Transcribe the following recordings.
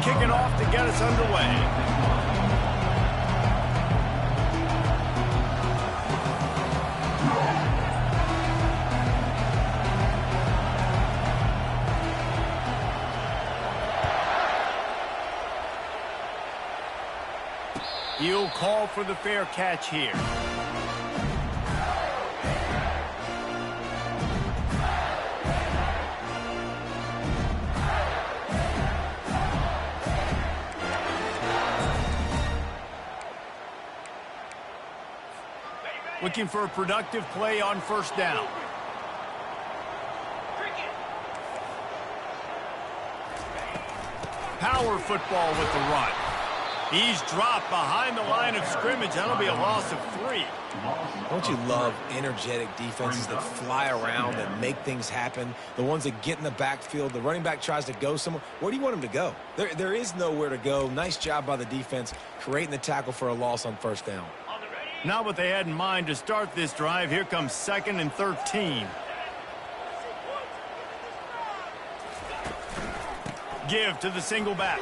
kick it off to get us underway. He'll call for the fair catch here. Looking for a productive play on first down. Power football with the run. He's dropped behind the line of scrimmage. That'll be a loss of 3. Don't you love energetic defenses that fly around and make things happen? The ones that get in the backfield, the running back tries to go somewhere. Where do you want him to go? There is nowhere to go. Nice job by the defense creating the tackle for a loss on first down. Not what they had in mind to start this drive. Here comes 2nd and 13. Give to the single back.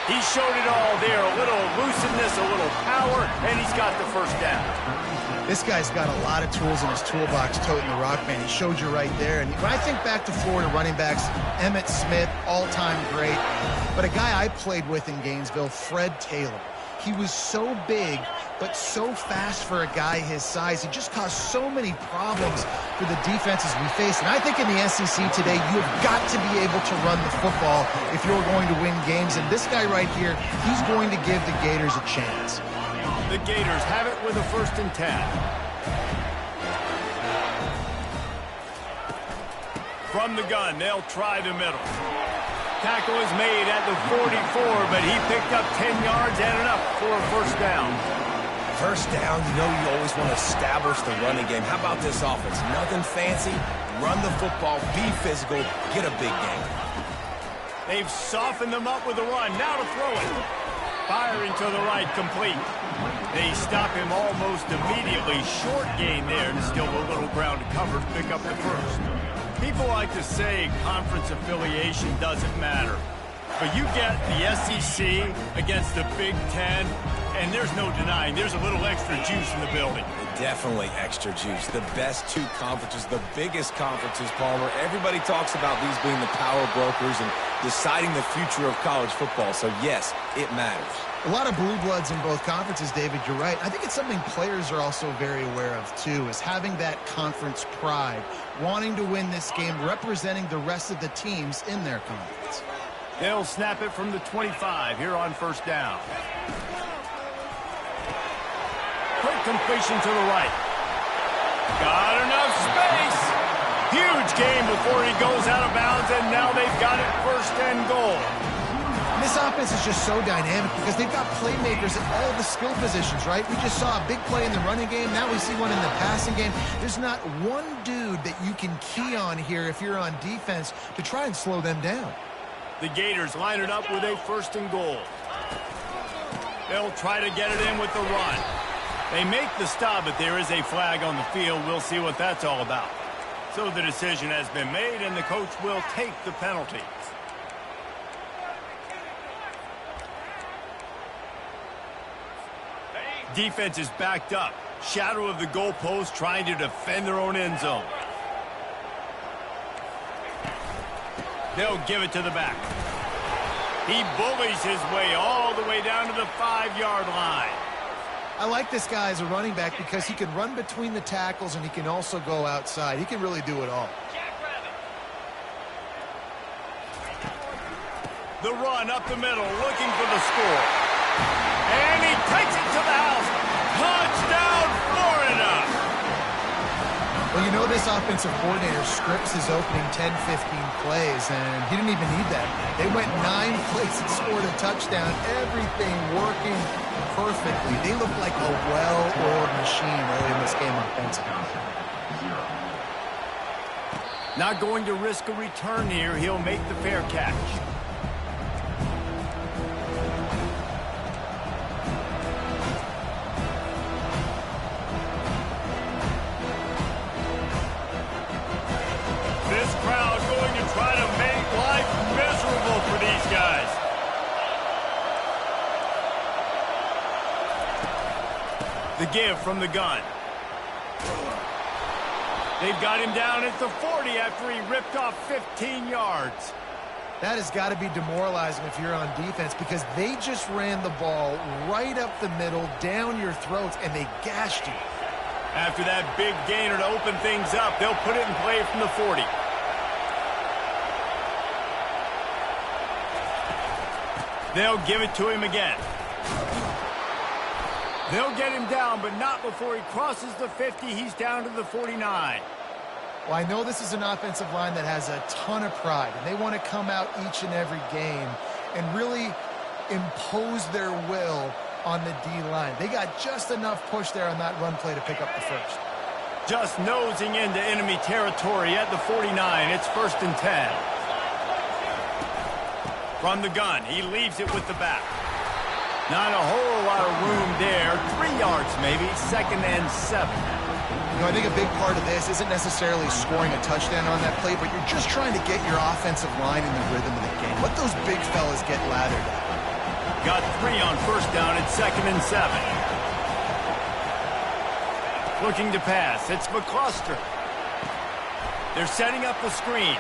He showed it all there. A little elusiveness, a little power, and he's got the first down. This guy's got a lot of tools in his toolbox toting the rock, man. He showed you right there. And when I think back to Florida running backs, Emmitt Smith, all-time great. But a guy I played with in Gainesville, Fred Taylor. He was so big, but so fast for a guy his size. He just caused so many problems for the defenses we face. And I think in the SEC today, you have got to be able to run the football if you're going to win games. And this guy right here, he's going to give the Gators a chance. The Gators have it with a 1st and 10. From the gun, they'll try the middle. Tackle is made at the 44, but he picked up 10 yards and enough for a first down. First down, you know you always want to establish the running game. How about this offense? Nothing fancy. Run the football, be physical, get a big game. They've softened them up with a run. Now to throw it. Firing to the right, complete. They stop him almost immediately. Short gain there, and still a little ground to cover to pick up the first. People like to say conference affiliation doesn't matter. But you get the SEC against the Big Ten, and there's no denying there's a little extra juice in the building. Definitely extra juice. The best 2 conferences, the biggest conferences, Palmer. Everybody talks about these being the power brokers and deciding the future of college football. So, yes, it matters. A lot of blue bloods in both conferences, David, you're right. I think it's something players are also very aware of, too, is having that conference pride, wanting to win this game, representing the rest of the teams in their conference. They'll snap it from the 25 here on first down. Quick completion to the right. Got enough space. Huge game before he goes out of bounds, and now they've got it 1st and goal. This offense is just so dynamic because they've got playmakers at all the skill positions, right? We just saw a big play in the running game. Now we see one in the passing game. There's not one dude that you can key on here if you're on defense to try and slow them down. The Gators line it up with a 1st and goal. They'll try to get it in with the run. They make the stop, but there is a flag on the field. We'll see what that's all about. So the decision has been made, and the coach will take the penalty. Defense is backed up. Shadow of the goalpost, trying to defend their own end zone. They'll give it to the back. He bullies his way all the way down to the 5-yard line. I like this guy as a running back because he can run between the tackles and he can also go outside. He can really do it all. The run up the middle, looking for the score. And he takes it to the house. Touchdown, Florida! Well, you know this offensive coordinator scripts his opening 10, 15 plays, and he didn't even need that. They went 9 plays and scored a touchdown. Everything working perfectly. They look like a well-oiled machine early in this game offensively. Not going to risk a return here. He'll make the fair catch. This crowd going to try to make life miserable The give from the gun. They've got him down at the 40 after he ripped off 15 yards. That has got to be demoralizing if you're on defense because they just ran the ball right up the middle, down your throats, and they gashed you. After that big gainer to open things up, they'll put it in play from the 40. They'll give it to him again. They'll get him down, but not before he crosses the 50. He's down to the 49. Well, I know this is an offensive line that has a ton of pride, and they want to come out each and every game and really impose their will on the D-line. They got just enough push there on that run play to pick up the first. Just nosing into enemy territory at the 49. It's 1st and 10. From the gun, he leaves it with the back. Not a whole lot of room there. 3 yards maybe, 2nd and 7. You know, I think a big part of this isn't necessarily scoring a touchdown on that play, but you're just trying to get your offensive line in the rhythm of the game. Let those big fellas get lathered up. Got 3 on 1st down at 2nd and 7. Looking to pass. It's McCluster. They're setting up the screen.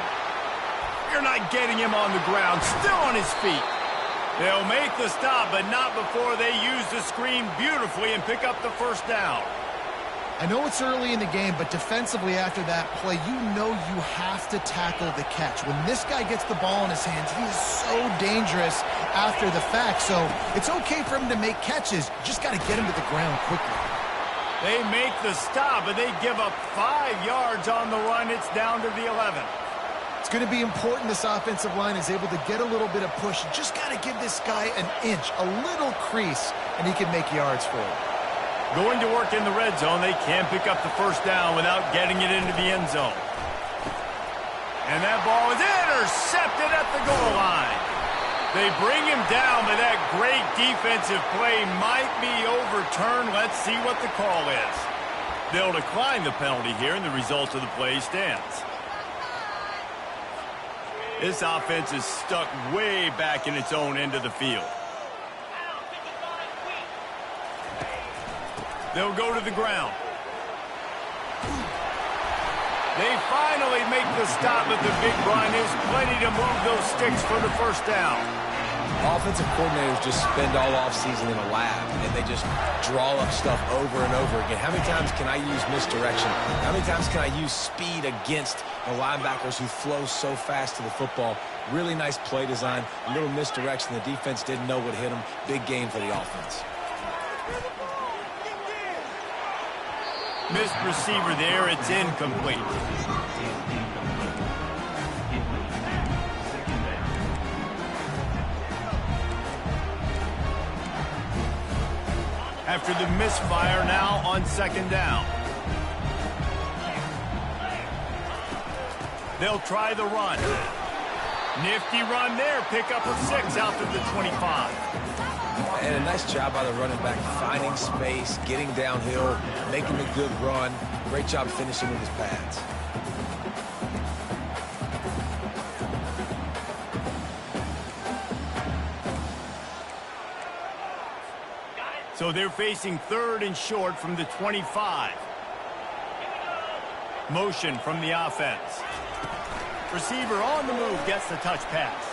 You're not getting him on the ground. Still on his feet. They'll make the stop, but not before they use the screen beautifully and pick up the 1st down. I know it's early in the game, but defensively after that play, you know you have to tackle the catch. When this guy gets the ball in his hands, he is so dangerous after the fact. So it's okay for him to make catches. You just got to get him to the ground quickly. They make the stop, but they give up 5 yards on the run. It's down to the 11. It's going to be important this offensive line is able to get a little bit of push. You just got to give this guy an inch, a little crease, and he can make yards for you. Going to work in the red zone. They can't pick up the 1st down without getting it into the end zone. And that ball is intercepted at the goal line. They bring him down, but that great defensive play might be overturned. Let's see what the call is. They'll decline the penalty here, and the result of the play stands. This offense is stuck way back in its own end of the field. They'll go to the ground. They finally make the stop at the big run. There's plenty to move those sticks for the 1st down. Offensive coordinators just spend all offseason in a lab, and they just draw up stuff over and over again. How many times can I use misdirection? How many times can I use speed against the linebackers who flow so fast to the football? Really nice play design, a little misdirection. The defense didn't know what hit them. Big game for the offense. Missed receiver there. It's incomplete. After the misfire, now on 2nd down. They'll try the run. Nifty run there. Pick up of 6 out to the 25. And a nice job by the running back, finding space, getting downhill, making a good run. Great job finishing with his pads. So they're facing 3rd and short from the 25. Motion from the offense. Receiver on the move gets the touch pass.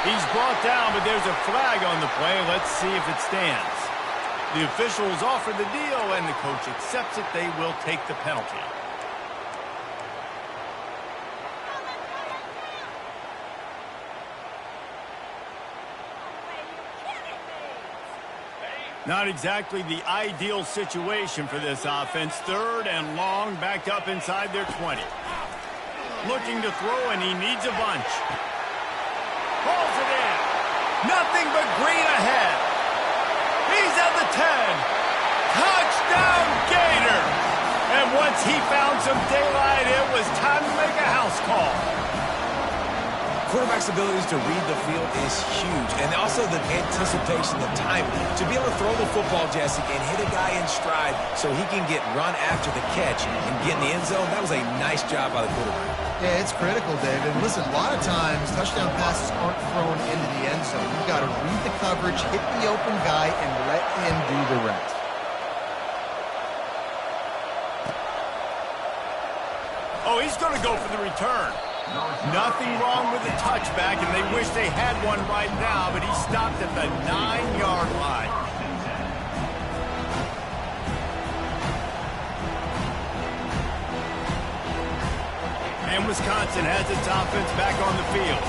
He's brought down, but there's a flag on the play. Let's see if it stands. The officials offer the deal, and the coach accepts it. They will take the penalty. Not exactly the ideal situation for this offense. 3rd and long, backed up inside their 20. Looking to throw, and he needs a bunch. Pulls it in. Nothing but green ahead. He's at the 10. Touchdown, Gator. And once he found some daylight, it was time to make a house call. Quarterback's abilities to read the field is huge, and also the anticipation, the timing. To be able to throw the football, Jesse, and hit a guy in stride so he can get run after the catch and get in the end zone, that was a nice job by the quarterback. Yeah, it's critical, David. And listen, a lot of times touchdown passes aren't thrown into the end zone. You've got to read the coverage, hit the open guy, and let him do the rest. Oh, he's going to go for the return. Nothing wrong with the touchback, and they wish they had one right now, but he stopped at the 9-yard line. And Wisconsin has its offense back on the field.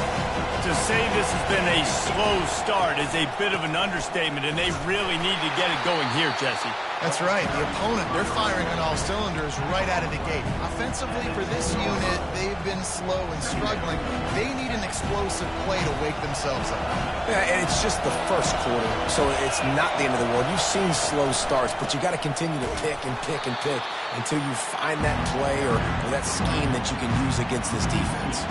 To say this has been a slow start is a bit of an understatement, and they really need to get it going here, Jesse. That's right. The opponent, they're firing on all cylinders right out of the gate. Offensively, for this unit, they've been slow and struggling. They need an explosive play to wake themselves up. Yeah, and it's just the first quarter, so it's not the end of the world. You've seen slow starts, but you got to continue to pick and pick and pick until you find that play or that scheme that you can use against this defense.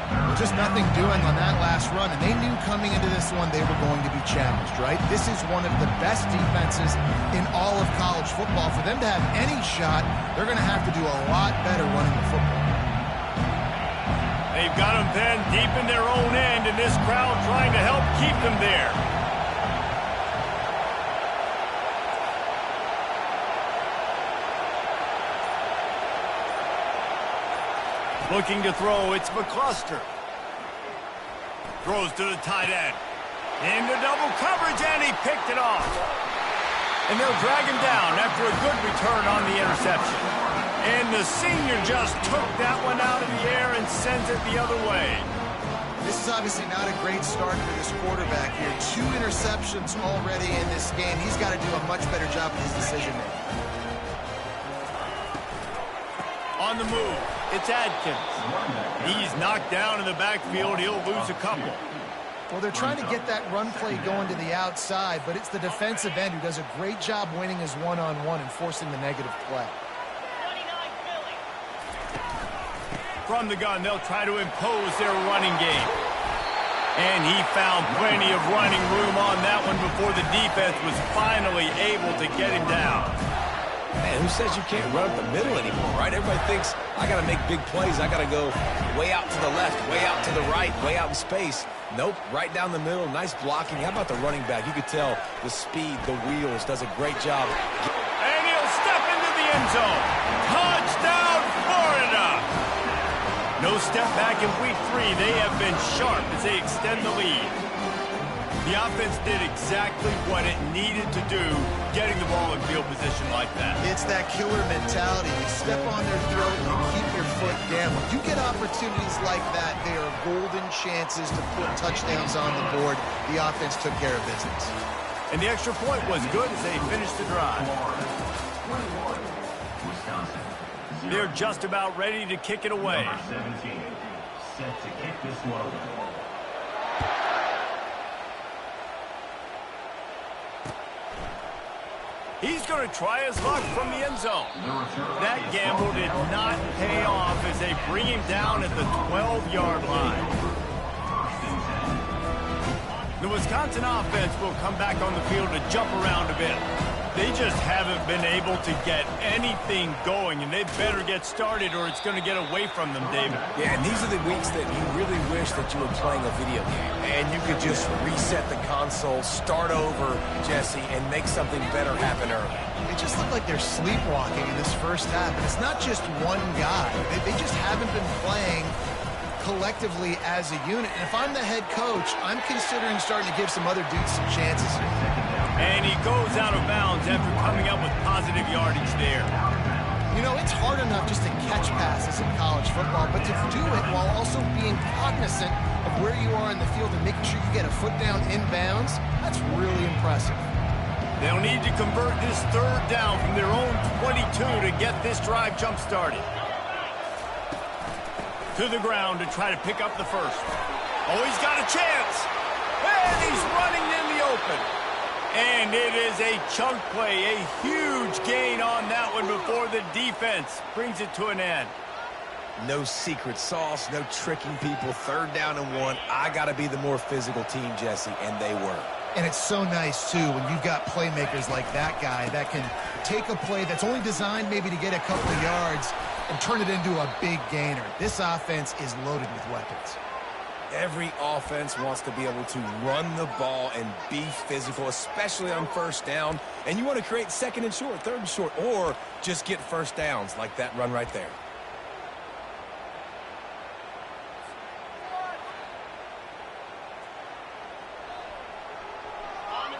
Well, just nothing doing on that last run, and they knew coming into this one they were going to be challenged, right? This is one of the best defenses in all of college football. For them to have any shot, they're going to have to do a lot better running the football. They've got them then deep in their own end, and this crowd trying to help keep them there. Looking to throw, it's McCluster. Throws to the tight end. Into double coverage, and he picked it off. And they'll drag him down after a good return on the interception. And the senior just took that one out of the air and sends it the other way. This is obviously not a great start for this quarterback here. 2 interceptions already in this game. He's got to do a much better job with his decision-making. On the move, it's Adkins. He's knocked down in the backfield. He'll lose a couple. Well, they're trying to get that run play going to the outside, but it's the defensive end who does a great job winning his one-on-one and forcing the negative play. From the gun, they'll try to impose their running game. And he found plenty of running room on that one before the defense was finally able to get him down. Man, who says you can't run up the middle anymore, right? Everybody thinks, I got to make big plays. I got to go way out to the left, way out to the right, way out in space. Nope, right down the middle. Nice blocking. How about the running back? You could tell the speed, the wheels, does a great job. And he'll step into the end zone. Touchdown, Florida! No step back in week 3. They have been sharp as they extend the lead. The offense did exactly what it needed to do, getting the ball in field position like that. It's that killer mentality. You step on their throat, you keep your foot down. When you get opportunities like that, they are golden chances to put touchdowns on the board. The offense took care of business. And the extra point was good as they finished the drive. They're just about ready to kick it away. Number 17, set to kick this one away. He's going to try his luck from the end zone. That gamble did not pay off as they bring him down at the 12-yard line. The Wisconsin offense will come back on the field to jump around a bit. They just haven't been able to get anything going, and they better get started or it's going to get away from them, David. Yeah, and these are the weeks that you really wish that you were playing a video game, and you could just reset the console, start over, Jesse, and make something better happen early. They just look like they're sleepwalking in this first half, and it's not just one guy. They just haven't been playing collectively as a unit. And if I'm the head coach, I'm considering starting to give some other dudes some chances here. And he goes out of bounds after coming up with positive yardage there. You know, it's hard enough just to catch passes in college football, but to do it while also being cognizant of where you are in the field and making sure you get a foot down inbounds, that's really impressive. They'll need to convert this third down from their own 22 to get this drive jump-started. To the ground to try to pick up the first. Oh, he's got a chance. And he's running in the open. And it is a chunk play, a huge gain on that one before the defense brings it to an end. No secret sauce, no tricking people. 3rd down and 1. I got to be the more physical team, Jesse, and they were. And it's so nice, too, when you've got playmakers like that guy that can take a play that's only designed maybe to get a couple of yards and turn it into a big gainer. This offense is loaded with weapons. Every offense wants to be able to run the ball and be physical, especially on 1st down. And you want to create 2nd and short, 3rd and short, or just get 1st downs like that run right there.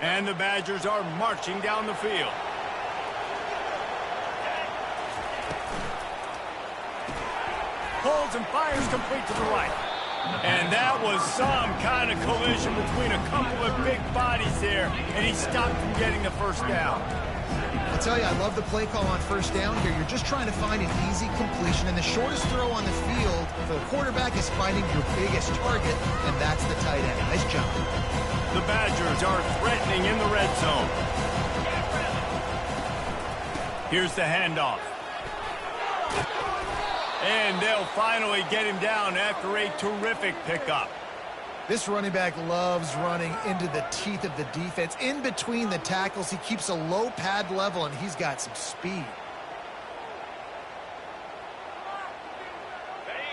And the Badgers are marching down the field. Pulls and fires complete to the right. And that was some kind of collision between a couple of big bodies there, and he stopped from getting the 1st down. I'll tell you, I love the play call on 1st down here. You're just trying to find an easy completion, and the shortest throw on the field for a quarterback is finding your biggest target, and that's the tight end. Nice job. The Badgers are threatening in the red zone. Here's the handoff. And they'll finally get him down after a terrific pickup. This running back loves running into the teeth of the defense. In between the tackles, he keeps a low pad level, and he's got some speed.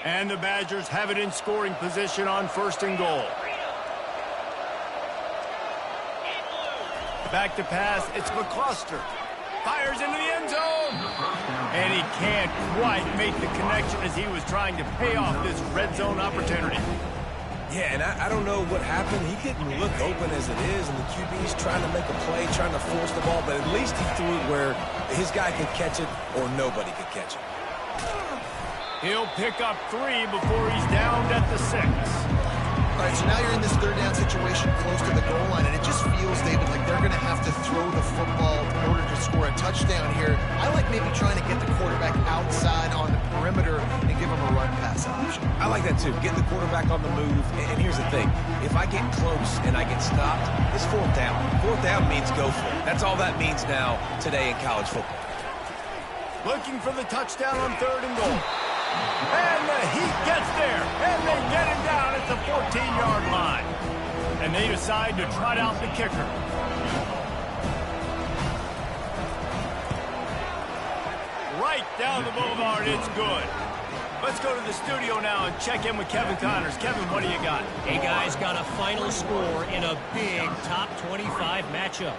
And the Badgers have it in scoring position on 1st and goal. Back to pass, it's McCluster. Fires into the end zone. And he can't quite make the connection as he was trying to pay off this red zone opportunity. Yeah, and I don't know what happened. He didn't look open as it is, and the QB's trying to make a play, trying to force the ball, but at least he threw it where his guy could catch it or nobody could catch it. He'll pick up 3 before he's downed at the 6. All right, so now you're in this 3rd down situation close to the goal line, and it just feels, David, like they're going to have to throw the football in order to score a touchdown here. I like maybe trying to get the quarterback outside on the perimeter and give him a run-pass option. I like that, too. Get the quarterback on the move. And here's the thing. If I get close and I get stopped, it's 4th down. 4th down means go for it. That's all that means now today in college football. Looking for the touchdown on 3rd and goal. And the Heat gets there, and they get him down at the 14-yard line. And they decide to trot out the kicker. Right down the boulevard, it's good. Let's go to the studio now and check in with Kevin Connors. Kevin, what do you got? Hey, guys, got a final score in a big top 25 matchup.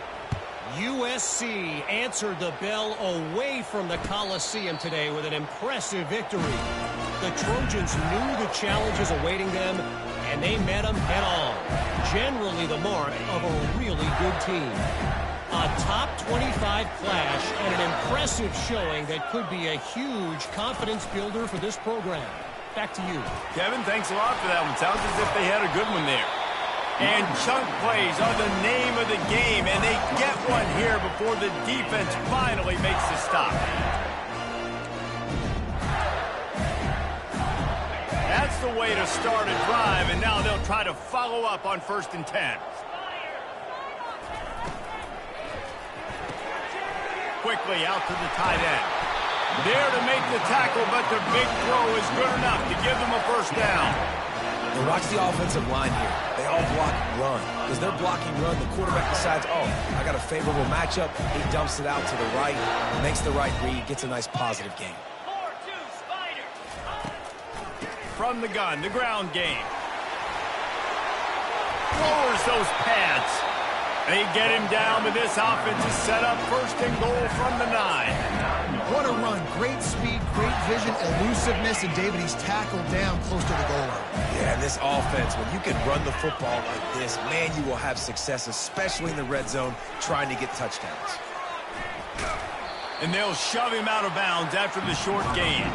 USC answered the bell away from the Coliseum today with an impressive victory. The Trojans knew the challenges awaiting them, and they met them head-on. Generally the mark of a really good team. A top 25 clash and an impressive showing that could be a huge confidence builder for this program. Back to you. Kevin, thanks a lot for that one. Sounds as if they had a good one there. And chunk plays are the name of the game, and they get one here before the defense finally makes the stop. That's the way to start a drive, and now they'll try to follow up on 1st and 10. Quickly out to the tight end. There to make the tackle, but the big throw is good enough to give them a 1st down. And watch the offensive line here. They all block run. Because they're blocking run, the quarterback decides, oh, I got a favorable matchup. He dumps it out to the right, makes the right read, gets a nice positive gain. From the gun, the ground game. Lowers those pads. They get him down, but this offense is set up 1st and goal from the 9. What a run. Great speed, great vision, elusiveness, and David, he's tackled down close to the goal line. Yeah, and this offense, when you can run the football like this, man, you will have success, especially in the red zone, trying to get touchdowns. And they'll shove him out of bounds after the short gain.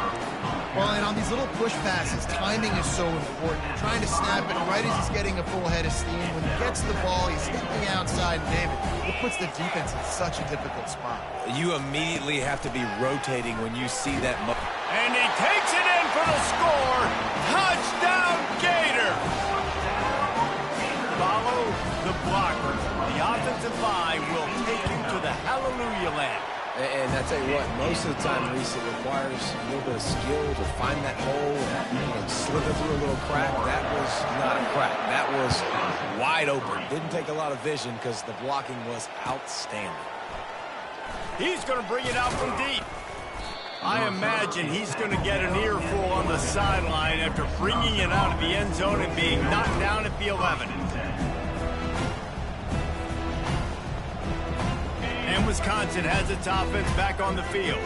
Well, and on these little push passes, timing is so important. You're trying to snap it right as he's getting a full head of steam. When he gets the ball, he's stepping outside, and David, it puts the defense in such a difficult spot. You immediately have to be rotating when you see that. And he takes it in for the score. Touchdown, Gator. Follow the blocker. The offensive line will take him to the hallelujah land. And I tell you what, most of the time, Reese, it requires a little bit of skill to find that hole and slither through a little crack. That was not a crack. That was wide open. Didn't take a lot of vision because the blocking was outstanding. He's going to bring it out from deep. I imagine he's going to get an earful on the sideline after bringing it out of the end zone and being knocked down at the 11. And Wisconsin has its offense back on the field.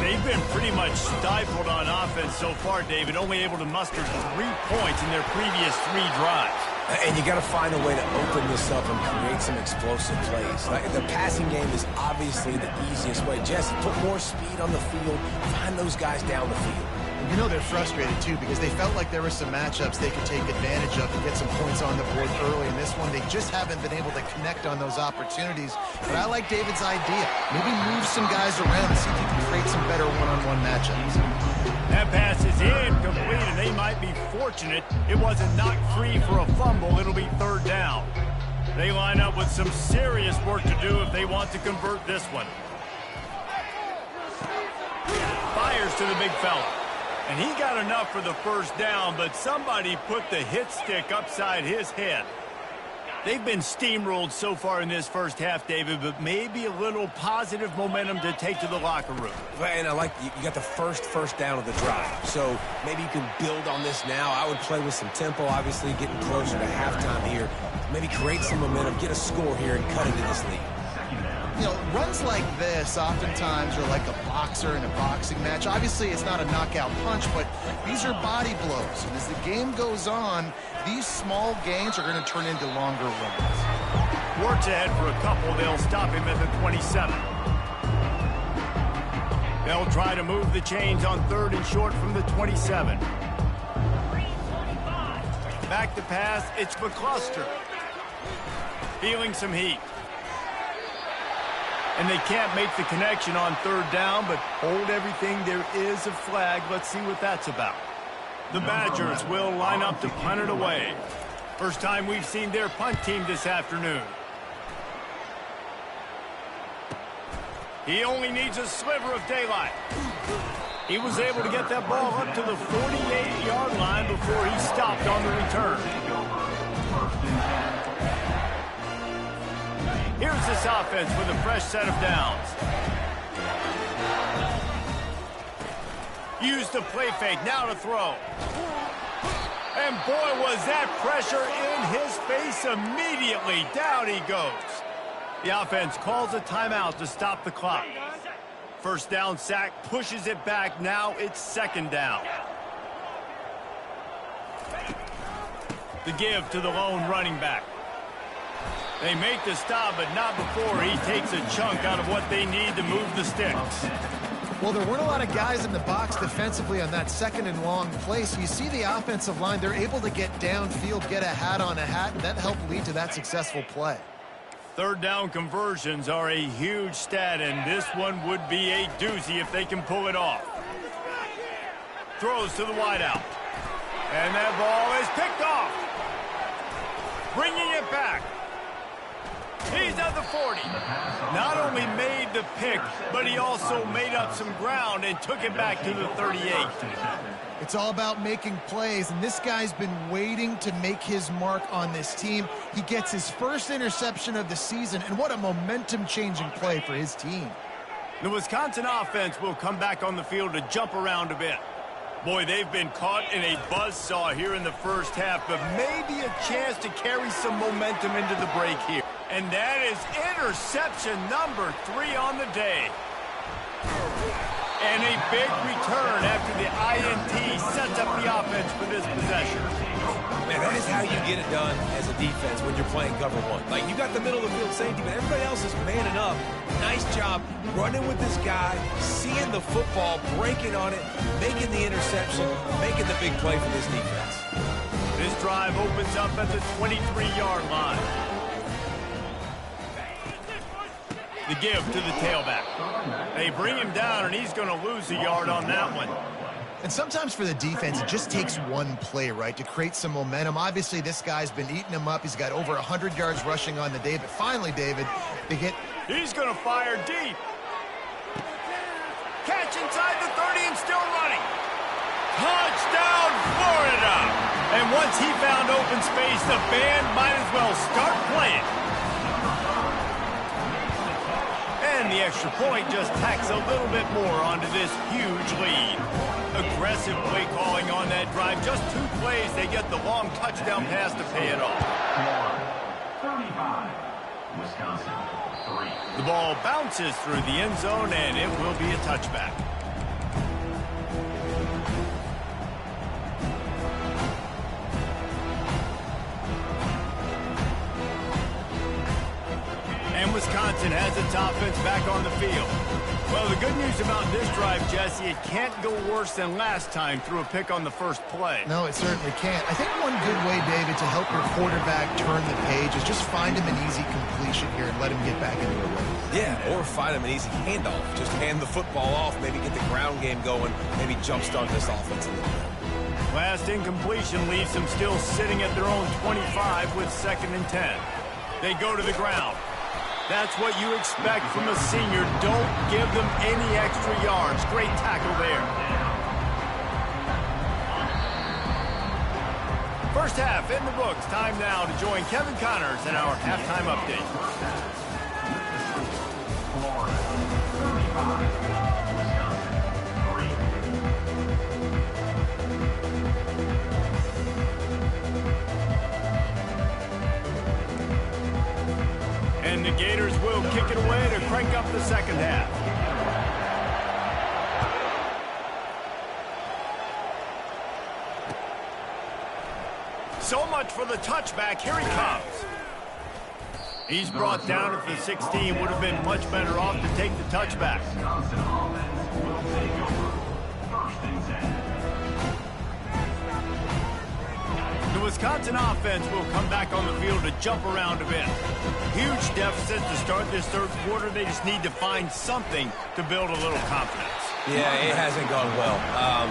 They've been pretty much stifled on offense so far, David, only able to muster 3 points in their previous 3 drives. And you got to find a way to open this up and create some explosive plays. The passing game is obviously the easiest way. Jesse, put more speed on the field. Find those guys down the field. You know they're frustrated, too, because they felt like there were some matchups they could take advantage of and get some points on the board early. In this one, they just haven't been able to connect on those opportunities. But I like David's idea. Maybe move some guys around and see if you can create some better one-on-one matchups. That pass is incomplete, and they might be fortunate it wasn't knocked free for a fumble. It'll be 3rd down. They line up with some serious work to do if they want to convert this one. Fires to the big fella. And he got enough for the 1st down, but somebody put the hit stick upside his head. They've been steamrolled so far in this first half, David, but maybe a little positive momentum to take to the locker room. And I like you got the first down of the drive. So maybe you can build on this now. I would play with some tempo, obviously getting closer to halftime here. Maybe create some momentum, get a score here, and cut into this lead. You know, runs like this oftentimes are like a boxer in a boxing match. Obviously, it's not a knockout punch, but these are body blows. And as the game goes on, these small gains are going to turn into longer runs. Works ahead for a couple. They'll stop him at the 27. They'll try to move the chains on 3rd and short from the 27. Back to pass. It's McCluster. Feeling some heat. And they can't make the connection on 3rd down, but hold everything. There is a flag. Let's see what that's about. The Badgers will line up to punt it away. First time we've seen their punt team this afternoon. He only needs a sliver of daylight. He was able to get that ball up to the 48-yard line before he stopped on the return. Here's this offense with a fresh set of downs. Use the play fake, now to throw. And boy, was that pressure in his face immediately. Down he goes. The offense calls a timeout to stop the clock. 1st down sack, pushes it back. Now it's 2nd down. The give to the lone running back. They make the stop, but not before he takes a chunk out of what they need to move the sticks. Well, there weren't a lot of guys in the box defensively on that 2nd and long play, so you see the offensive line, they're able to get downfield, get a hat on a hat, and that helped lead to that successful play. 3rd down conversions are a huge stat, and this one would be a doozy if they can pull it off. Throws to the wideout. And that ball is picked off. Bringing it back. He's at the 40. Not only made the pick, but he also made up some ground and took it back to the 38. It's all about making plays, and this guy's been waiting to make his mark on this team. He gets his first interception of the season, and what a momentum-changing play for his team. The Wisconsin offense will come back on the field to jump around a bit. Boy, they've been caught in a buzzsaw here in the first half, but maybe a chance to carry some momentum into the break here. And that is interception number 3 on the day. And a big return after the INT sets up the offense for this possession. Man, that is how you get it done as a defense when you're playing cover 1. Like, you got the middle of the field safety, but everybody else is manning up. Nice job running with this guy, seeing the football, breaking on it, making the interception, making the big play for this defense. This drive opens up at the 23-yard line. The give to the tailback. They bring him down, and he's going to lose a yard on that one. And sometimes for the defense, it just takes one play, right, to create some momentum. Obviously, this guy's been eating him up. He's got over 100 yards rushing on the day. But finally, David, they get... He's going to fire deep. catch inside the 30 and still running. Touchdown, Florida! And once he found open space, the band might as well start playing. And the extra point just tacks a little bit more onto this huge lead. Aggressive play calling on that drive. Just 2 plays, they get the long touchdown pass to pay it off. 35, Wisconsin, 3. The ball bounces through the end zone, and it will be a touchback. And Wisconsin has its offense back on the field. Well, the good news about this drive, Jesse, it can't go worse than last time through a pick on the first play. No, it certainly can't. I think one good way, David, to help your quarterback turn the page is just find him an easy completion here and let him get back into a rhythm. Yeah, or find him an easy handoff. Just hand the football off, maybe get the ground game going, maybe jumpstart this offense a little bit. Last incompletion leaves them still sitting at their own 25 with 2nd and 10. They go to the ground. That's what you expect from a senior. Don't give them any extra yards. Great tackle there. First half in the books. Time now to join Kevin Connors in our halftime update. Florida, 35, And the Gators will kick it away to crank up the second half. So much for the touchback. Here he comes. He's brought down at the 16. Would have been much better off to take the touchback. Wisconsin offense will take over. 1st and 10. The Wisconsin offense will come back on the field to jump around a bit. Huge deficit to start this third quarter. They just need to find something to build a little confidence. Yeah, it hasn't gone well.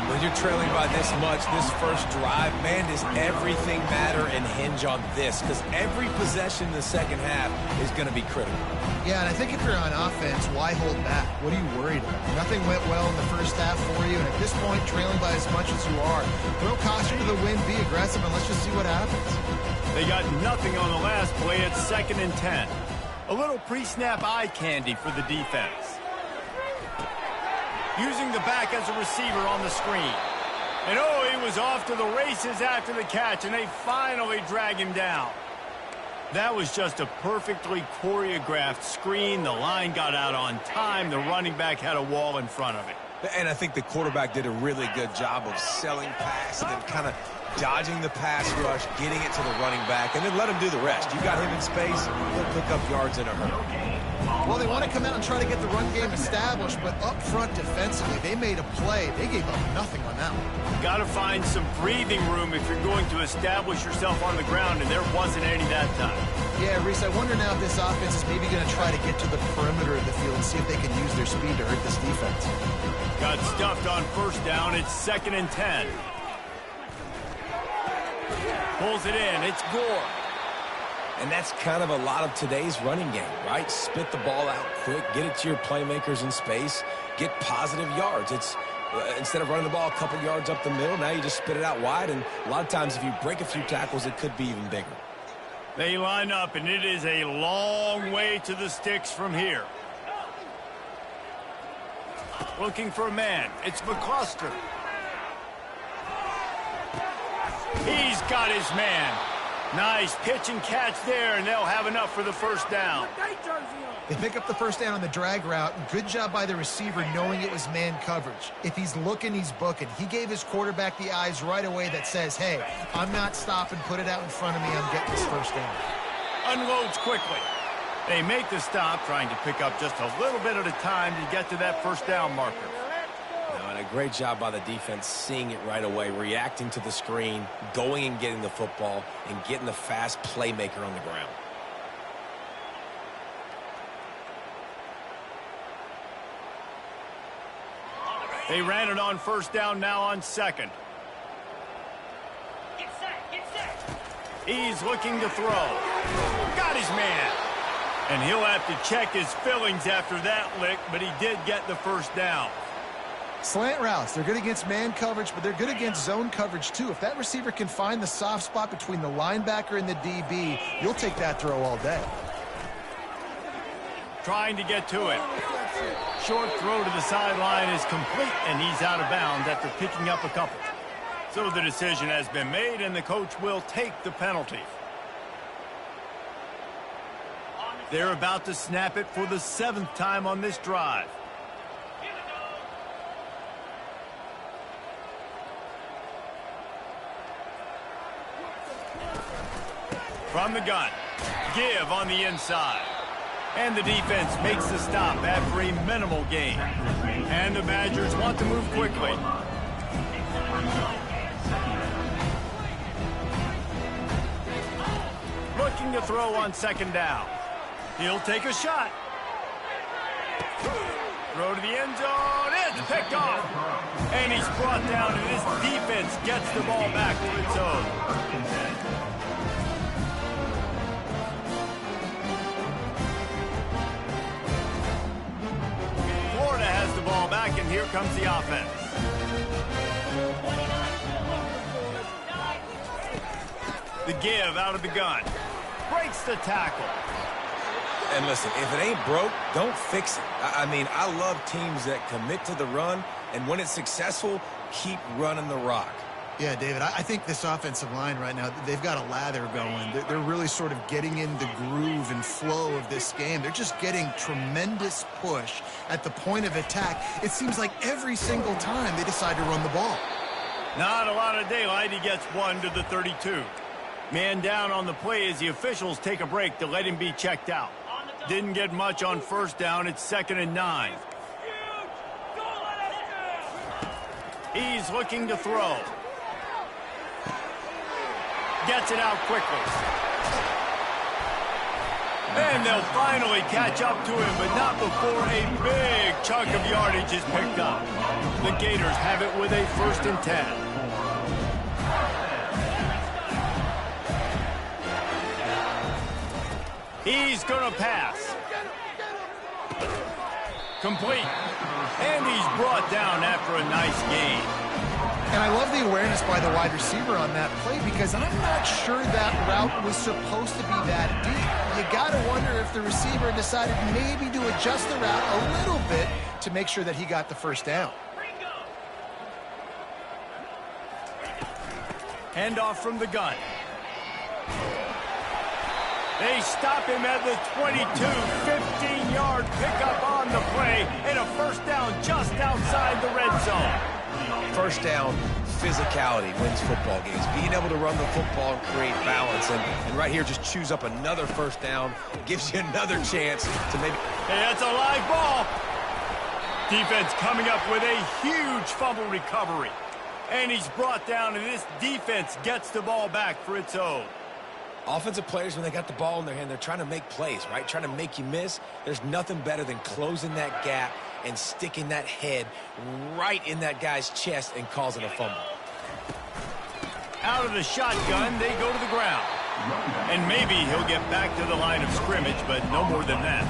When you're trailing by this much, this first drive, man, does everything matter and hinge on this? Because every possession in the second half is going to be critical. Yeah, and I think if you're on offense, why hold back? What are you worried about? Nothing went well in the first half for you, and at this point, trailing by as much as you are, throw caution to the wind, be aggressive, and let's just see what happens. They got nothing on the last play. It's 2nd and 10. A little pre-snap eye candy for the defense. Using the back as a receiver on the screen. And oh, he was off to the races after the catch, and they finally drag him down. That was just a perfectly choreographed screen. The line got out on time. The running back had a wall in front of it. And I think the quarterback did a really good job of selling pass and then kind of dodging the pass rush, getting it to the running back, and then let him do the rest. You got him in space, he'll pick up yards in a hurry. Well, they want to come out and try to get the run game established, but up front defensively, they made a play. They gave up nothing on that one. Got to find some breathing room if you're going to establish yourself on the ground, and there wasn't any that time. Yeah, Reese, I wonder now if this offense is maybe going to try to get to the perimeter of the field and see if they can use their speed to hurt this defense. Got stuffed on first down. It's 2nd and 10. Pulls it in. It's Gore. And that's kind of a lot of today's running game, right? Spit the ball out quick, get it to your playmakers in space, get positive yards. It's instead of running the ball a couple yards up the middle, now you just spit it out wide, and a lot of times if you break a few tackles, it could be even bigger. They line up, and it is a long way to the sticks from here. Looking for a man. It's McCluster. He's got his man. Nice pitch and catch there, and they'll have enough for the first down. They pick up the first down on the drag route. Good job by the receiver knowing it was man coverage. If he's looking, he's booking. He gave his quarterback the eyes right away that says, hey, I'm not stopping. Put it out in front of me. I'm getting this first down. Unloads quickly. They make the stop, trying to pick up just a little bit at a time to get to that first down marker. And a great job by the defense seeing it right away, reacting to the screen, going and getting the football, and getting the fast playmaker on the ground. They ran it on first down, now on second. Get set, get set. He's looking to throw. Got his man. And he'll have to check his fillings after that lick, but he did get the first down. Slant routes, they're good against man coverage, but they're good against zone coverage too. If that receiver can find the soft spot between the linebacker and the DB, you'll take that throw all day. Trying to get to it. Short throw to the sideline is complete, and he's out of bounds after picking up a couple. So the decision has been made, and the coach will take the penalty. They're about to snap it for the 7th time on this drive. From the gun, give on the inside. And the defense makes the stop after a minimal gain. And the Badgers want to move quickly. Looking to throw on 2nd down. He'll take a shot. Throw to the end zone. It's picked off. And he's brought down, and his defense gets the ball back to its own. Florida has the ball back, and here comes the offense. The give out of the gun. Breaks the tackle. And listen, if it ain't broke, don't fix it. I mean, I love teams that commit to the run, and when it's successful, keep running the rock. Yeah, David, I think this offensive line right now, they've got a lather going. They're really sort of getting in the groove and flow of this game. They're just getting tremendous push at the point of attack. It seems like every single time they decide to run the ball. Not a lot of daylight. He gets 1 to the 32. Man down on the play as the officials take a break to let him be checked out. Didn't get much on 1st down. It's 2nd and 9. He's looking to throw. Gets it out quickly. And they'll finally catch up to him, but not before a big chunk of yardage is picked up. The Gators have it with a 1st and 10. He's going to pass. Complete. And he's brought down after a nice gain. And I love the awareness by the wide receiver on that play because I'm not sure that route was supposed to be that deep. You got to wonder if the receiver decided maybe to adjust the route a little bit to make sure that he got the 1st down. Handoff from the gun. They stop him at the 22, 15-yard pickup on the play, and a 1st down just outside the red zone. 1st down, physicality wins football games. Being able to run the football and create balance. And right here, just choose up another 1st down. Gives you another chance to maybe... Hey, that's a live ball. Defense coming up with a huge fumble recovery. And he's brought down, and this defense gets the ball back for its own. Offensive players, when they got the ball in their hand, they're trying to make plays, right? Trying to make you miss. There's nothing better than closing that gap and sticking that head right in that guy's chest and causing a fumble. Out of the shotgun, they go to the ground. And maybe he'll get back to the line of scrimmage, but no more than that.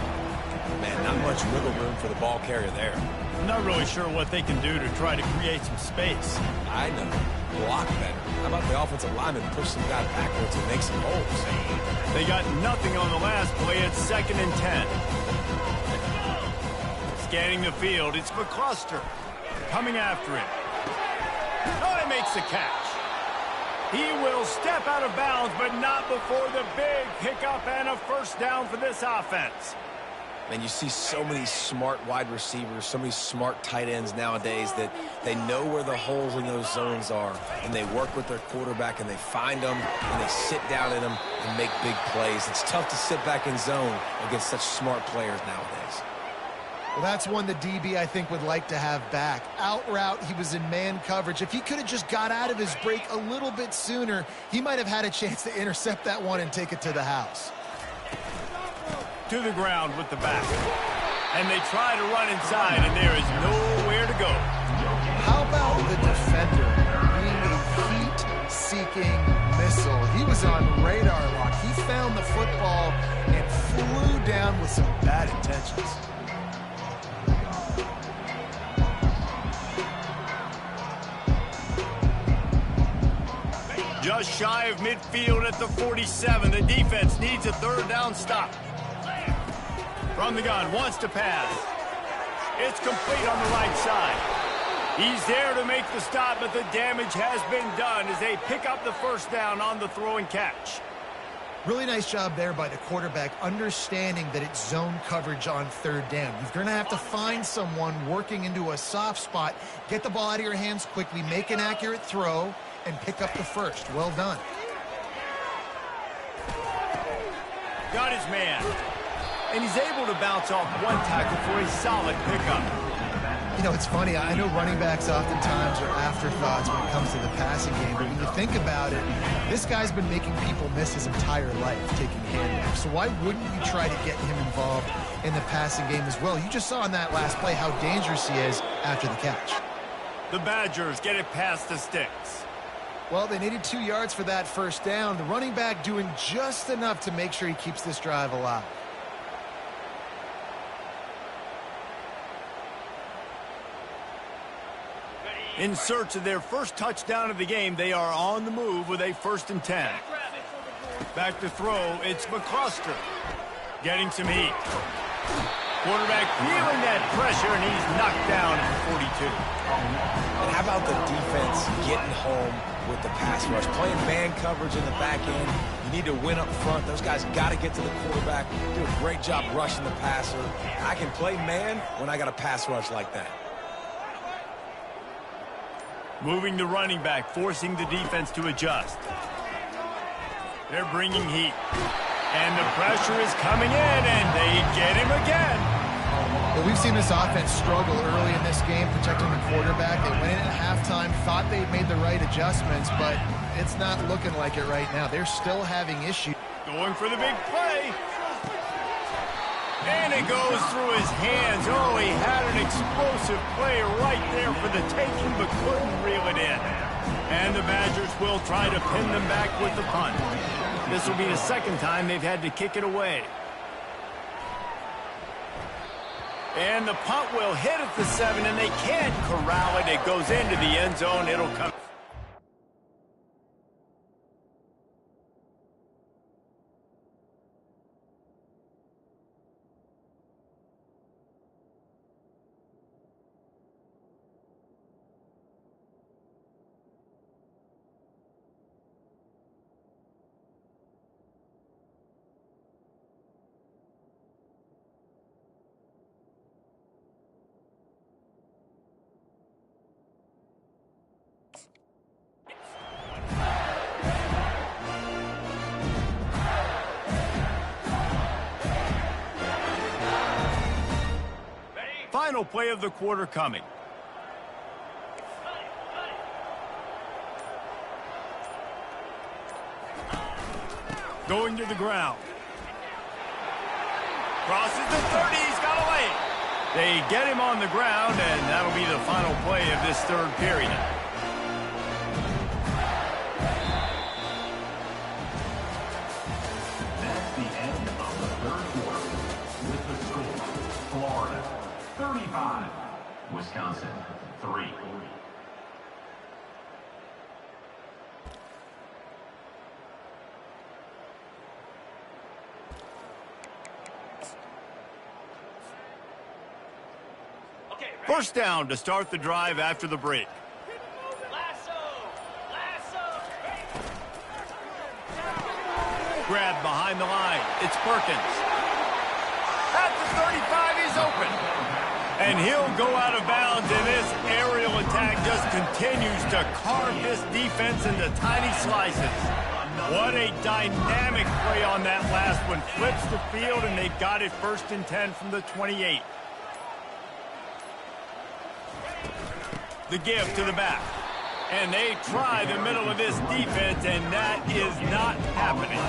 Man, not much wiggle room for the ball carrier there. I'm not really sure what they can do to try to create some space. I know. Block better. How about the offensive lineman push some guy backwards and make some holes? They got nothing on the last play. It's 2nd and 10. Scanning the field, it's McCluster coming after him. Oh, he makes the catch. He will step out of bounds, but not before the big pickup and a 1st down for this offense. And you see so many smart wide receivers, so many smart tight ends nowadays that they know where the holes in those zones are, and they work with their quarterback, and they find them, and they sit down in them and make big plays. It's tough to sit back in zone against such smart players nowadays. Well, that's one the DB, I think, would like to have back. Out route, he was in man coverage. If he could have just got out of his break a little bit sooner, he might have had a chance to intercept that one and take it to the house. To the ground with the back. And they try to run inside, and there is nowhere to go. How about the defender being a heat-seeking missile? He was on radar lock. He found the football and flew down with some bad intentions. Just shy of midfield at the 47. The defense needs a third down stop. From the gun, wants to pass. It's complete on the right side. He's there to make the stop, but the damage has been done as they pick up the first down on the throw and catch. Really nice job there by the quarterback, understanding that it's zone coverage on third down. You're going to have to find someone working into a soft spot, get the ball out of your hands quickly, make an accurate throw, and pick up the first. Well done. Got his man. And he's able to bounce off one tackle for a solid pickup. You know, it's funny. I know running backs oftentimes are afterthoughts when it comes to the passing game, but when you think about it, this guy's been making people miss his entire life taking handoffs. So why wouldn't you try to get him involved in the passing game as well? You just saw in that last play how dangerous he is after the catch. The Badgers get it past the sticks. Well, they needed 2 yards for that first down. The running back doing just enough to make sure he keeps this drive alive. In search of their first touchdown of the game, they are on the move with a 1st and 10. Back to throw, it's McCluster. Getting some heat. Quarterback feeling that pressure, and he's knocked down at the 42. And how about the defense getting home with the pass rush? Playing man coverage in the back end. You need to win up front. Those guys got to get to the quarterback. Do a great job rushing the passer. I can play man when I got a pass rush like that. Moving the running back, forcing the defense to adjust. They're bringing heat. And the pressure is coming in, and they get him again. Well, we've seen this offense struggle early in this game, protecting the quarterback. They went in at halftime, thought they'd made the right adjustments, but it's not looking like it right now. They're still having issues. Going for the big play. And it goes through his hands. Oh, he had an explosive play right there for the taking, but couldn't reel it in. And the Badgers will try to pin them back with the punt. This will be the second time they've had to kick it away. And the punt will hit at the 7, and they can't corral it. It goes into the end zone. It'll come. Final play of the quarter coming. Going to the ground. Crosses the 30. He's got away. They get him on the ground, and that'll be the final play of this third period. That's the end of the third quarter. With the score, Florida 35, Wisconsin 3. First down to start the drive after the break. Grab behind the line. It's Perkins. At the 35, he's open. And he'll go out of bounds, and this aerial attack just continues to carve this defense into tiny slices. What a dynamic play on that last one. Flips the field, and they've got it 1st and 10 from the 28. The give to the back. And they try the middle of this defense, and that is not happening.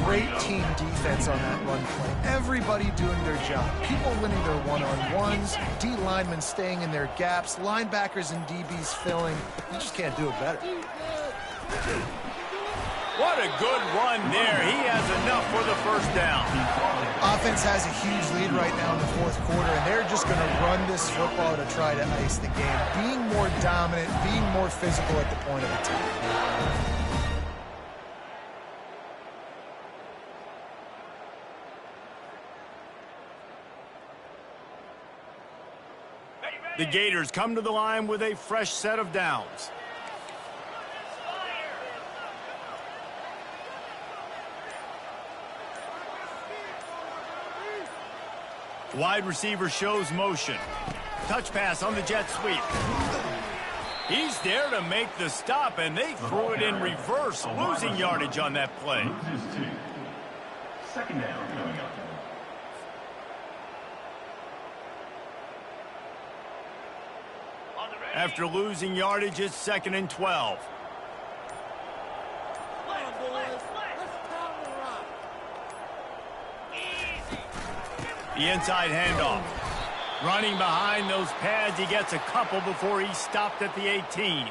Great team defense on that run play. Everybody doing their job. People winning their one-on-ones, D linemen staying in their gaps, linebackers and DBs filling. You just can't do it better. What a good run there. He has enough for the first down. Offense has a huge lead right now in the fourth quarter, and they're just going to run this football to try to ice the game. Being more dominant, being more physical at the point of attack. The Gators come to the line with a fresh set of downs. Wide receiver shows motion. Touch pass on the jet sweep. He's there to make the stop, and they threw it in reverse, losing yardage on that play. Second down coming up. After losing yardage, it's 2nd and 12. The inside handoff. Running behind those pads, he gets a couple before he stopped at the 18.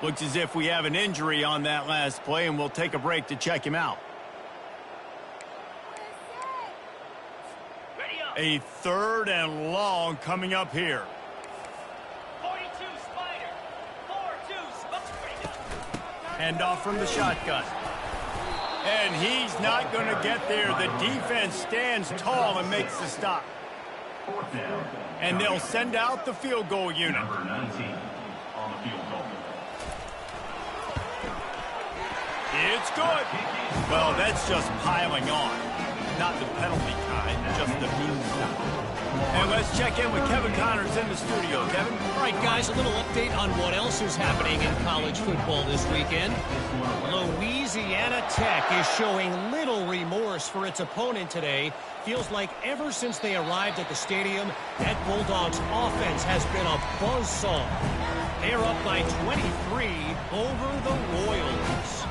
Looks as if we have an injury on that last play, and we'll take a break to check him out. A 3rd and long coming up here. 42 Spider. 4-2 Spider. Handoff from the shotgun. And he's not going to get there. The defense stands tall and makes the stop. Fourth down. And they'll send out the field goal unit. Number 19 on the field goal. It's good. Well, that's just piling on. Not the penalty kind, just the mean kind. And let's check in with Kevin Connors in the studio. Kevin? All right, guys, a little update on what else is happening in college football this weekend. Louisiana Tech is showing little remorse for its opponent today. Feels like ever since they arrived at the stadium, that Bulldogs offense has been a buzzsaw. They're up by 23 over the Royals.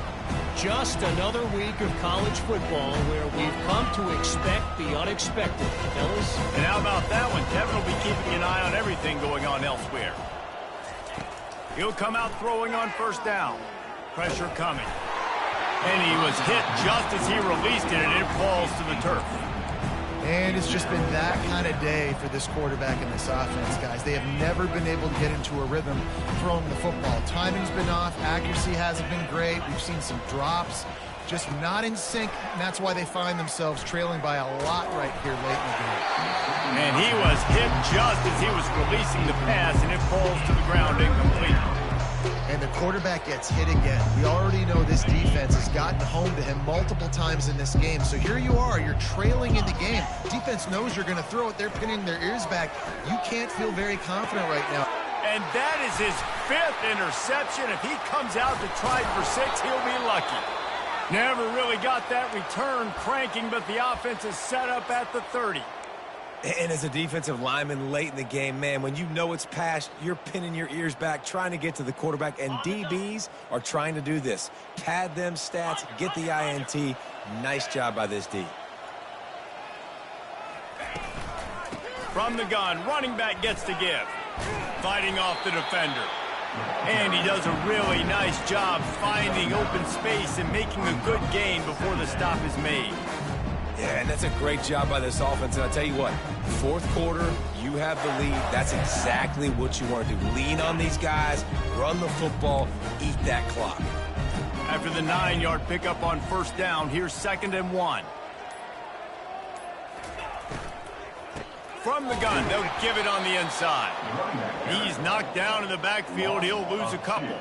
Just another week of college football where we've come to expect the unexpected, fellas. And how about that one? Kevin will be keeping an eye on everything going on elsewhere. He'll come out throwing on 1st down. Pressure coming. And he was hit just as he released it, and it falls to the turf. And it's just been that kind of day for this quarterback and this offense, guys. They have never been able to get into a rhythm throwing the football. Timing's been off. Accuracy hasn't been great. We've seen some drops. Just not in sync, and that's why they find themselves trailing by a lot right here late in the game. And he was hit just as he was releasing the pass, and it falls to the ground incomplete. And the quarterback gets hit again. We already know this defense has gotten home to him multiple times in this game. So here you are, you're trailing in the game. Defense knows you're going to throw it. They're pinning their ears back. You can't feel very confident right now. And that is his 5th interception. If he comes out to try for 6, he'll be lucky. Never really got that return cranking, but the offense is set up at the 30. And as a defensive lineman late in the game, man, when you know it's past, you're pinning your ears back, trying to get to the quarterback, and DBs are trying to do this. Pad them stats, get the INT. Nice job by this D. From the gun, running back gets to give. Fighting off the defender. And he does a really nice job finding open space and making a good gain before the stop is made. Yeah, and that's a great job by this offense. And I'll tell you what, 4th quarter, you have the lead. That's exactly what you want to do. Lean on these guys, run the football, eat that clock. After the 9-yard pickup on 1st down, here's 2nd and 1. From the gun, they'll give it on the inside. He's knocked down in the backfield. He'll lose a couple.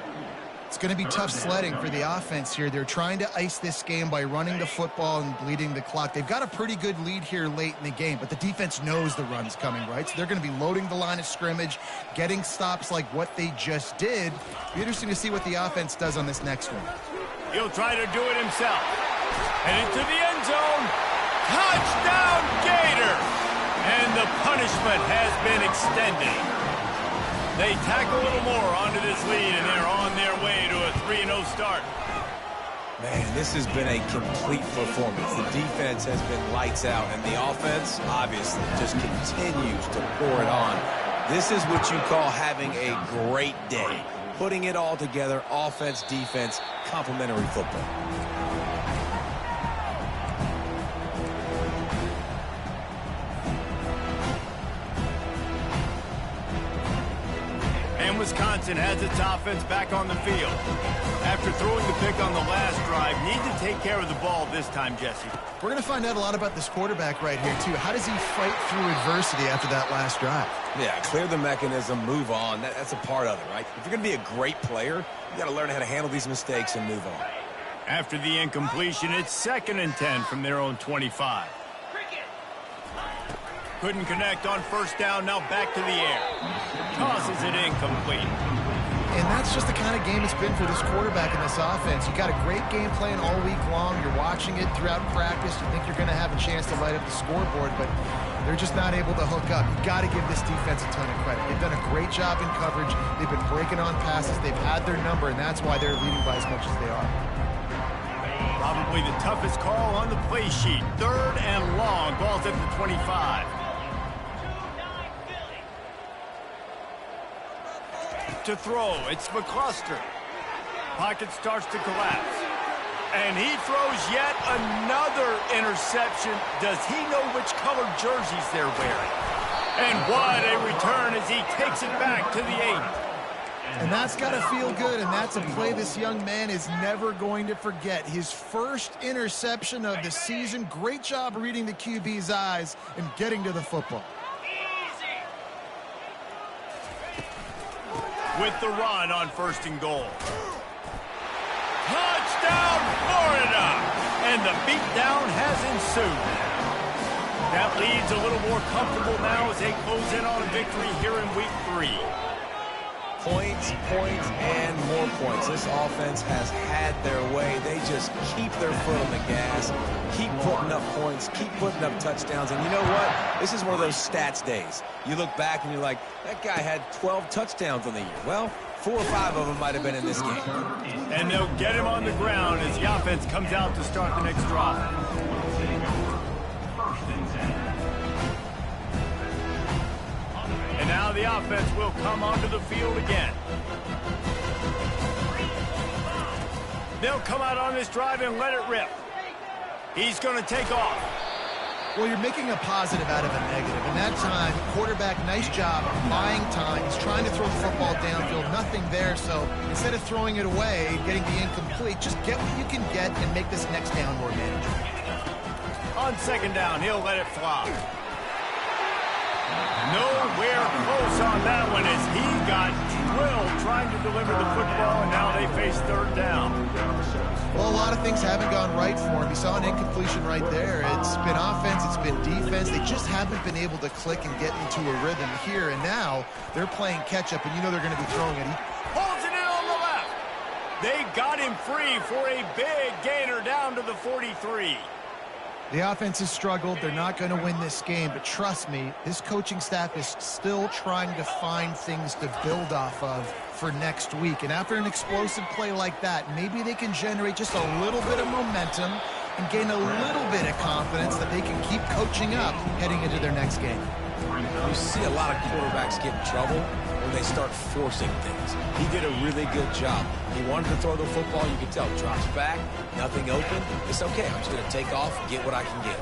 It's going to be tough sledding for the offense here. They're trying to ice this game by running the football and bleeding the clock. They've got a pretty good lead here late in the game, but the defense knows the run's coming, right? So they're going to be loading the line of scrimmage, getting stops like what they just did. Be interesting to see what the offense does on this next one. He'll try to do it himself. And into the end zone. Touchdown, Gator! And the punishment has been extended. They tack a little more onto this lead, and they're on their way to a 3-0 start. Man, this has been a complete performance. The defense has been lights out, and the offense, obviously, just continues to pour it on. This is what you call having a great day. Putting it all together, offense, defense, complementary football. And Wisconsin has its offense back on the field. After throwing the pick on the last drive, need to take care of the ball this time, Jesse. We're going to find out a lot about this quarterback right here, too. How does he fight through adversity after that last drive? Yeah, clear the mechanism, move on. That's a part of it, right? If you're going to be a great player, you got to learn how to handle these mistakes and move on. After the incompletion, it's 2nd and 10 from their own 25. Couldn't connect on first down, now back to the air. Tosses it incomplete. And that's just the kind of game it's been for this quarterback in this offense. You got a great game plan all week long. You're watching it throughout practice. You think you're going to have a chance to light up the scoreboard, but they're just not able to hook up. You got to give this defense a ton of credit. They've done a great job in coverage. They've been breaking on passes. They've had their number, and that's why they're leading by as much as they are. Probably the toughest call on the play sheet. 3rd and long. Ball's at the 25. To throw, it's McCluster. Pocket starts to collapse. And he throws yet another interception. Does he know which colored jerseys they're wearing? And what a return as he takes it back to the 8. And that's got to feel good, and that's a play this young man is never going to forget. His first interception of the season. Great job reading the QB's eyes and getting to the football. With the run on 1st and goal. Touchdown, Florida! And the beatdown has ensued. That leads a little more comfortable now as they close in on a victory here in week 3. Points, points, and more points. This offense has had their way. They just keep their foot on the gas, keep putting up points, keep putting up touchdowns. And you know what? This is one of those stats days. You look back and you're like, that guy had 12 touchdowns on the year. Well, 4 or 5 of them might have been in this game. And they'll get him on the ground as the offense comes out to start the next drive. And now the offense will come onto the field again. They'll come out on this drive and let it rip. He's going to take off. Well, you're making a positive out of a negative. And that time, quarterback, nice job buying time. He's trying to throw the football downfield. Nothing there. So instead of throwing it away, getting the incomplete, just get what you can get and make this next down more manageable. On 2nd down, he'll let it fly. Nowhere close on that one as he got drilled trying to deliver the football, and now they face 3rd down. Well, a lot of things haven't gone right for him. You saw an incompletion right there. It's been offense, it's been defense. They just haven't been able to click and get into a rhythm here, and now they're playing catch-up, and you know they're going to be throwing it. Holds it in on the left. They got him free for a big gainer down to the 43. The offense has struggled. They're not going to win this game, but trust me, this coaching staff is still trying to find things to build off of for next week. And after an explosive play like that, maybe they can generate just a little bit of momentum and gain a little bit of confidence that they can keep coaching up heading into their next game. You see a lot of quarterbacks get in trouble when they start forcing things. He did a really good job. He wanted to throw the football. You can tell. Drops back, nothing open. It's okay. I'm just going to take off and get what I can get.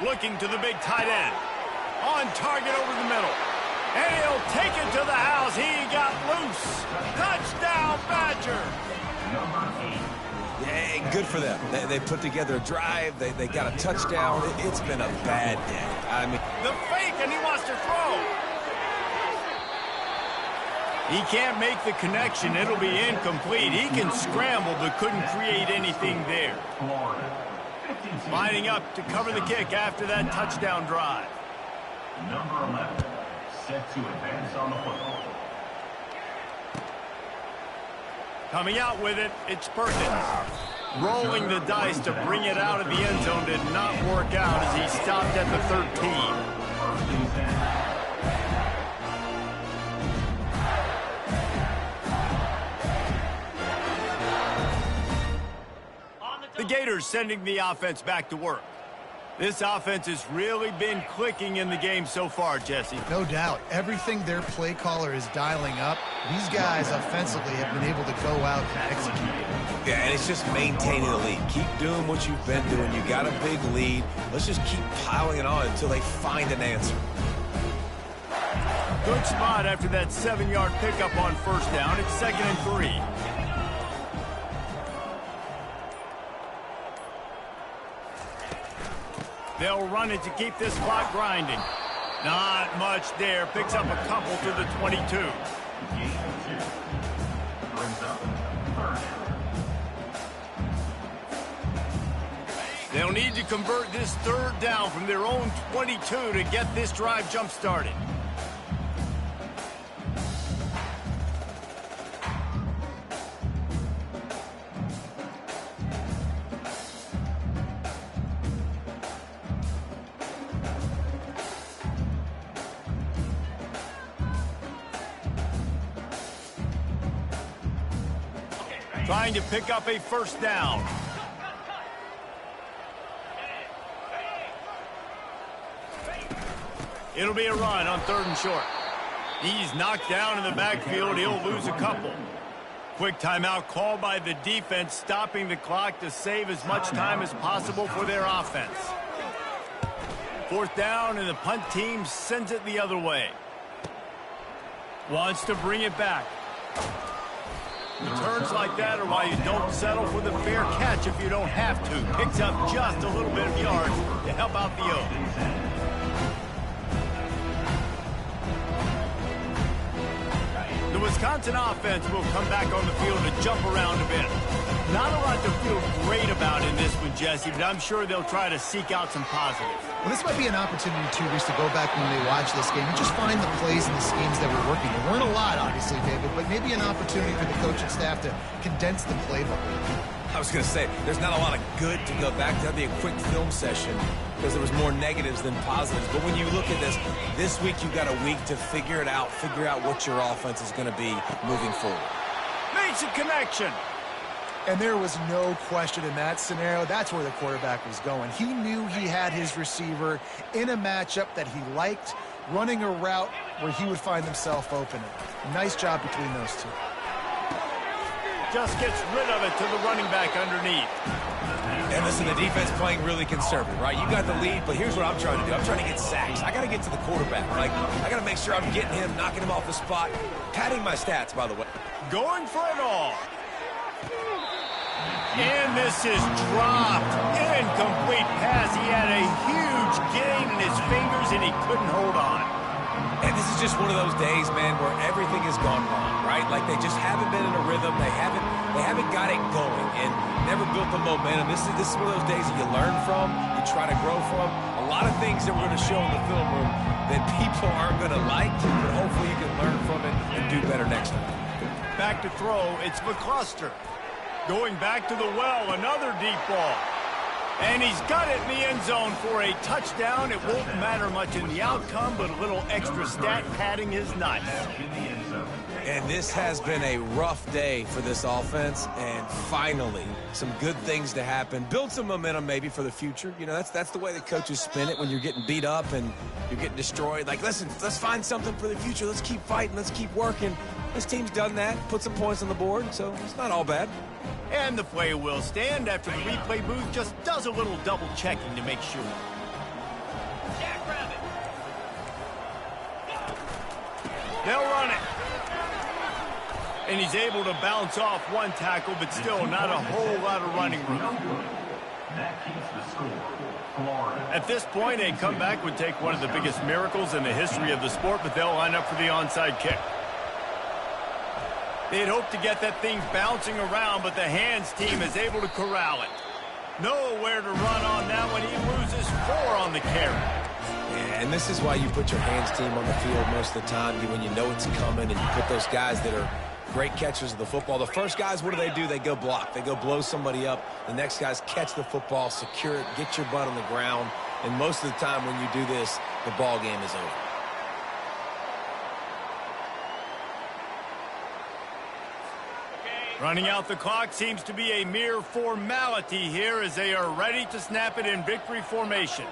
Looking to the big tight end. On target over the middle. And he'll take it to the house. He got loose. Touchdown, Badger. Yeah, good for them. They put together a drive. They got a touchdown. It's been a bad day. I mean, the fake, and he wants to throw. He can't make the connection. It'll be incomplete. He can scramble, but couldn't create anything there. Lining up to cover the kick after that touchdown drive. Number 11, set to advance on the football. Coming out with it, it's Perkins. Rolling the dice to bring it out of the end zone did not work out as he stopped at the 13. The Gators sending the offense back to work. This offense has really been clicking in the game so far, Jesse. No doubt. Everything their play caller is dialing up, these guys offensively have been able to go out and execute. Yeah, and it's just maintaining the lead. Keep doing what you've been doing. You got a big lead. Let's just keep piling it on until they find an answer. Good spot after that 7-yard pickup on first down. It's 2nd and 3. They'll run it to keep this clock grinding. Not much there. Picks up a couple to the 22. They'll need to convert this 3rd down from their own 22 to get this drive jump-started. Trying to pick up a first down. It'll be a run on 3rd and short. He's knocked down in the backfield. He'll lose a couple. Quick timeout called by the defense, stopping the clock to save as much time as possible for their offense. 4th down, and the punt team sends it the other way. Wants to bring it back. Returns like that are why you don't settle for the fair catch if you don't have to. Picks up just a little bit of yards to help out the Oaks. The Wisconsin offense will come back on the field to jump around a bit. Not a lot to feel great about in this one, Jesse, but I'm sure they'll try to seek out some positives. Well, this might be an opportunity, too, Reese, to go back when they watch this game and just find the plays and the schemes that were working. There weren't a lot, obviously, David, but maybe an opportunity for the coaching staff to condense the playbook. I was going to say, there's not a lot of good to go back to. That'd be a quick film session because there was more negatives than positives. But when you look at this week you've got a week to figure it out, figure out what your offense is going to be moving forward. Makes a connection. And there was no question in that scenario. That's where the quarterback was going. He knew he had his receiver in a matchup that he liked, running a route where he would find himself open. Nice job between those two. Just gets rid of it to the running back underneath. And listen, the defense playing really conservative, right? You got the lead, but here's what I'm trying to do. I'm trying to get sacks. I got to get to the quarterback. Like, I got to make sure I'm getting him, knocking him off the spot. Padding my stats, by the way. Going for it all. And this is dropped. Incomplete pass. He had a huge gain in his fingers, and he couldn't hold on. And this is just one of those days, man, where everything has gone wrong, right? Like they just haven't been in a rhythm. They haven't got it going and never built the momentum. This is one of those days that you learn from, you try to grow from. A lot of things that we're going to show in the film room that people aren't going to like, but hopefully you can learn from it and do better next time. Back to throw, it's McCluster. Going back to the well, another deep ball. And he's got it in the end zone for a touchdown. It won't matter much in the outcome, but a little extra stat padding is nice. And this has been a rough day for this offense, and finally, some good things to happen. Build some momentum maybe for the future. You know, that's the way the coaches spin it when you're getting beat up and you're getting destroyed. Like, listen, let's find something for the future. Let's keep fighting. Let's keep working. This team's done that, put some points on the board, so it's not all bad. And the play will stand after the replay booth just does a little double checking to make sure. Jackrabbit. They'll run it. And he's able to bounce off one tackle, but still not a whole lot of running room. That keeps the score. Florida. At this point, a comeback would take one of the biggest miracles in the history of the sport, but they'll line up for the onside kick. They'd hoped to get that thing bouncing around, but the hands team is able to corral it. Nowhere to run on that one. He loses 4 on the carry. Yeah, and this is why you put your hands team on the field most of the time, when you know it's coming, and you put those guys that are great catchers of the football. The first guys, what do? They go block. They go blow somebody up. The next guys catch the football, secure it, get your butt on the ground. And most of the time when you do this, the ball game is over. Running out the clock seems to be a mere formality here as they are ready to snap it in victory formation.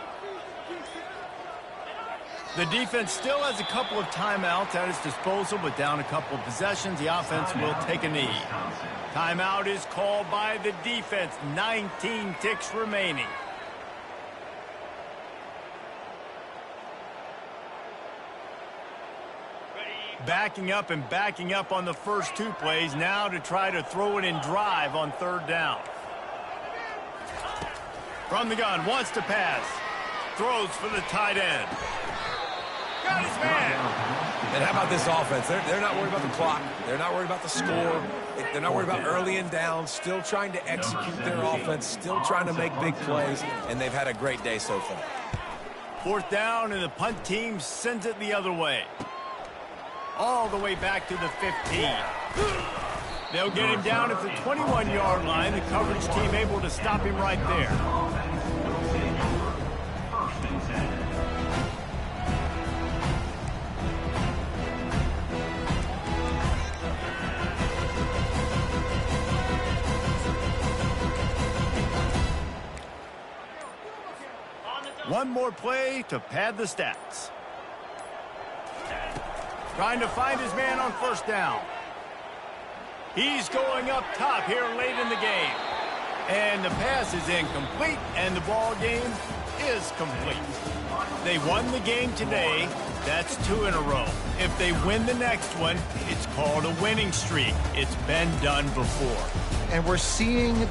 The defense still has a couple of timeouts at its disposal, but down a couple of possessions, the offense will take a knee. Timeout is called by the defense. 19 ticks remaining. Backing up and backing up on the first 2 plays now to try to throw it in drive on 3rd down. From the gun, wants to pass. Throws for the tight end. Got his man. And how about this offense? They're not worried about the clock. They're not worried about the score. They're not worried about early and down. Still trying to execute their offense. Still trying to make big plays. And they've had a great day so far. 4th down, and the punt team sends it the other way. All the way back to the 15. They'll get him down at the 21-yard line. The coverage team able to stop him right there. First and 10. One more play to pad the stats. Trying to find his man on 1st down. He's going up top here late in the game. And the pass is incomplete, and the ball game is complete. They won the game today. That's 2 in a row. If they win the next one, it's called a winning streak. It's been done before. And we're seeing